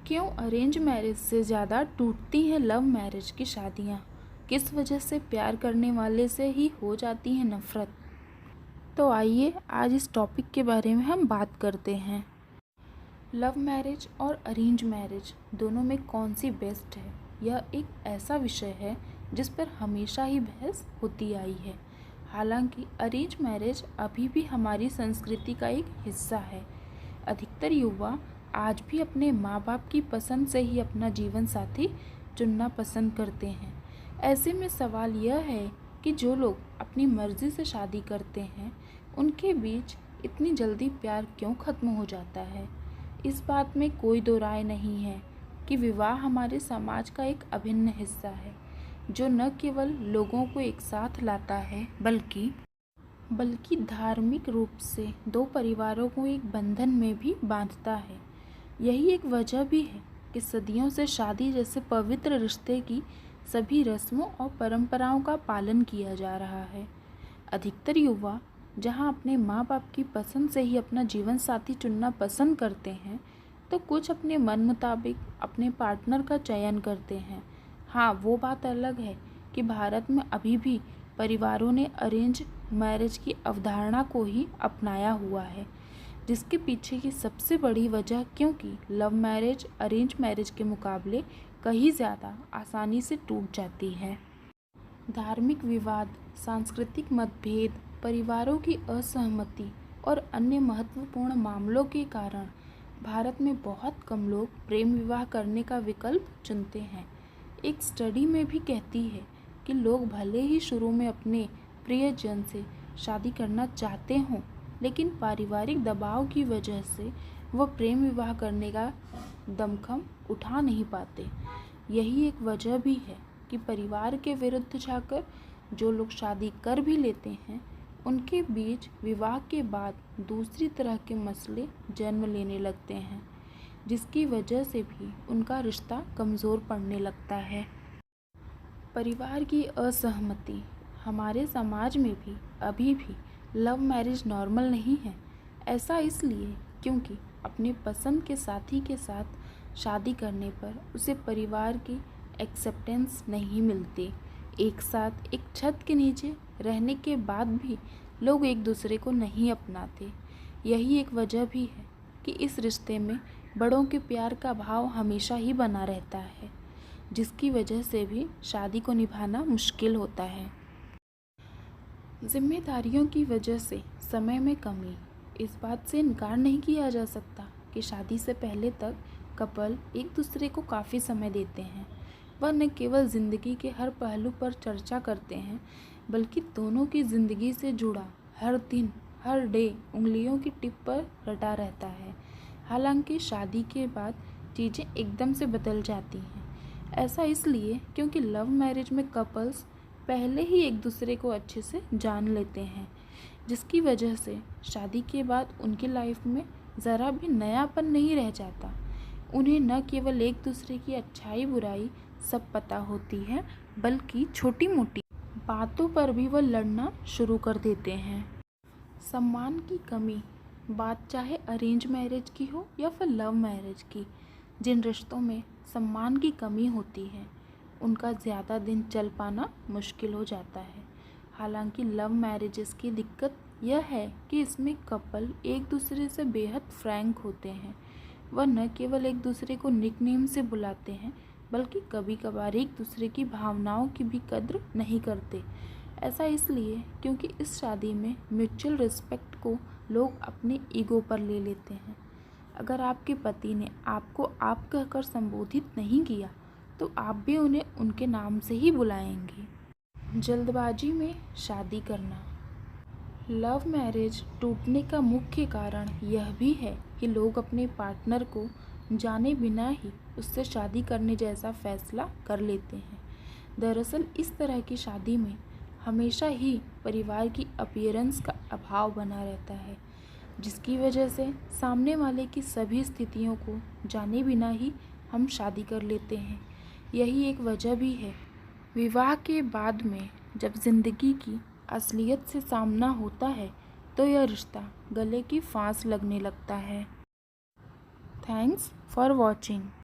क्यों arrange marriage से ज़्यादा टूटती हैं लव मैरिज की शादियाँ? किस वजह से प्यार करने वाले से ही हो जाती है नफ़रत? तो आइए आज इस टॉपिक के बारे में हम बात करते हैं। लव मैरिज और अरेंज मैरिज दोनों में कौन सी बेस्ट है? यह एक ऐसा विषय है जिस पर हमेशा ही बहस होती आई है। हालांकि अरेंज मैरिज अभी भी हमारी संस्कृति का एक हिस्सा है। अधिकतर युवा आज भी अपने माँ बाप की पसंद से ही अपना जीवन साथी चुनना पसंद करते हैं। ऐसे में सवाल यह है कि जो लोग अपनी मर्ज़ी से शादी करते हैं उनके बीच इतनी जल्दी प्यार क्यों ख़त्म हो जाता है? इस बात में कोई दो राय नहीं है कि विवाह हमारे समाज का एक अभिन्न हिस्सा है जो न केवल लोगों को एक साथ लाता है बल्कि धार्मिक रूप से दो परिवारों को एक बंधन में भी बांधता है। यही एक वजह भी है कि सदियों से शादी जैसे पवित्र रिश्ते की सभी रस्मों और परंपराओं का पालन किया जा रहा है। अधिकतर युवा जहां अपने माँ बाप की पसंद से ही अपना जीवन साथी चुनना पसंद करते हैं, तो कुछ अपने मन मुताबिक अपने पार्टनर का चयन करते हैं। हाँ, वो बात अलग है कि भारत में अभी भी परिवारों ने अरेंज मैरिज की अवधारणा को ही अपनाया हुआ है, जिसके पीछे की सबसे बड़ी वजह क्योंकि लव मैरिज अरेंज मैरिज के मुकाबले कहीं ज़्यादा आसानी से टूट जाती है। धार्मिक विवाद, सांस्कृतिक मतभेद, परिवारों की असहमति और अन्य महत्वपूर्ण मामलों के कारण भारत में बहुत कम लोग प्रेम विवाह करने का विकल्प चुनते हैं। एक स्टडी में भी कहती है कि लोग भले ही शुरू में अपने प्रियजन से शादी करना चाहते हों, लेकिन पारिवारिक दबाव की वजह से वह प्रेम विवाह करने का दमखम उठा नहीं पाते। यही एक वजह भी है कि परिवार के विरुद्ध जाकर जो लोग शादी कर भी लेते हैं, उनके बीच विवाह के बाद दूसरी तरह के मसले जन्म लेने लगते हैं, जिसकी वजह से भी उनका रिश्ता कमज़ोर पड़ने लगता है। परिवार की असहमति, हमारे समाज में भी अभी भी लव मैरिज नॉर्मल नहीं है। ऐसा इसलिए क्योंकि अपने पसंद के साथी के साथ शादी करने पर उसे परिवार की एक्सेप्टेंस नहीं मिलती। एक साथ एक छत के नीचे रहने के बाद भी लोग एक दूसरे को नहीं अपनाते। यही एक वजह भी है कि इस रिश्ते में बड़ों के प्यार का भाव हमेशा ही बना रहता है, जिसकी वजह से भी शादी को निभाना मुश्किल होता है। जिम्मेदारियों की वजह से समय में कमी, इस बात से इनकार नहीं किया जा सकता कि शादी से पहले तक कपल एक दूसरे को काफ़ी समय देते हैं। वह न केवल ज़िंदगी के हर पहलू पर चर्चा करते हैं, बल्कि दोनों की ज़िंदगी से जुड़ा हर दिन हर डे उंगलियों की टिप पर रटा रहता है। हालांकि शादी के बाद चीज़ें एकदम से बदल जाती हैं। ऐसा इसलिए क्योंकि लव मैरिज में कपल्स पहले ही एक दूसरे को अच्छे से जान लेते हैं, जिसकी वजह से शादी के बाद उनकी लाइफ में ज़रा भी नयापन नहीं रह जाता। उन्हें न केवल एक दूसरे की अच्छाई बुराई सब पता होती है, बल्कि छोटी मोटी बातों पर भी वह लड़ना शुरू कर देते हैं। सम्मान की कमी, बात चाहे अरेंज मैरिज की हो या फिर लव मैरिज की, जिन रिश्तों में सम्मान की कमी होती है उनका ज़्यादा दिन चल पाना मुश्किल हो जाता है। हालांकि लव मैरिजेस की दिक्कत यह है कि इसमें कपल एक दूसरे से बेहद फ्रैंक होते हैं। वह न केवल एक दूसरे को निकनेम से बुलाते हैं, बल्कि कभी कभार एक दूसरे की भावनाओं की भी कद्र नहीं करते। ऐसा इसलिए क्योंकि इस शादी में म्यूचुअल रिस्पेक्ट को लोग अपने ईगो पर ले लेते हैं। अगर आपके पति ने आपको आप कहकर संबोधित नहीं किया, तो आप भी उन्हें उनके नाम से ही बुलाएंगे। जल्दबाजी में शादी करना, लव मैरिज टूटने का मुख्य कारण यह भी है कि लोग अपने पार्टनर को जाने बिना ही उससे शादी करने जैसा फैसला कर लेते हैं। दरअसल इस तरह की शादी में हमेशा ही परिवार की अपीयरेंस का अभाव बना रहता है, जिसकी वजह से सामने वाले की सभी स्थितियों को जाने बिना ही हम शादी कर लेते हैं। यही एक वजह भी है विवाह के बाद में जब ज़िंदगी की असलियत से सामना होता है तो यह रिश्ता गले की फांस लगने लगता है। Thanks for watching.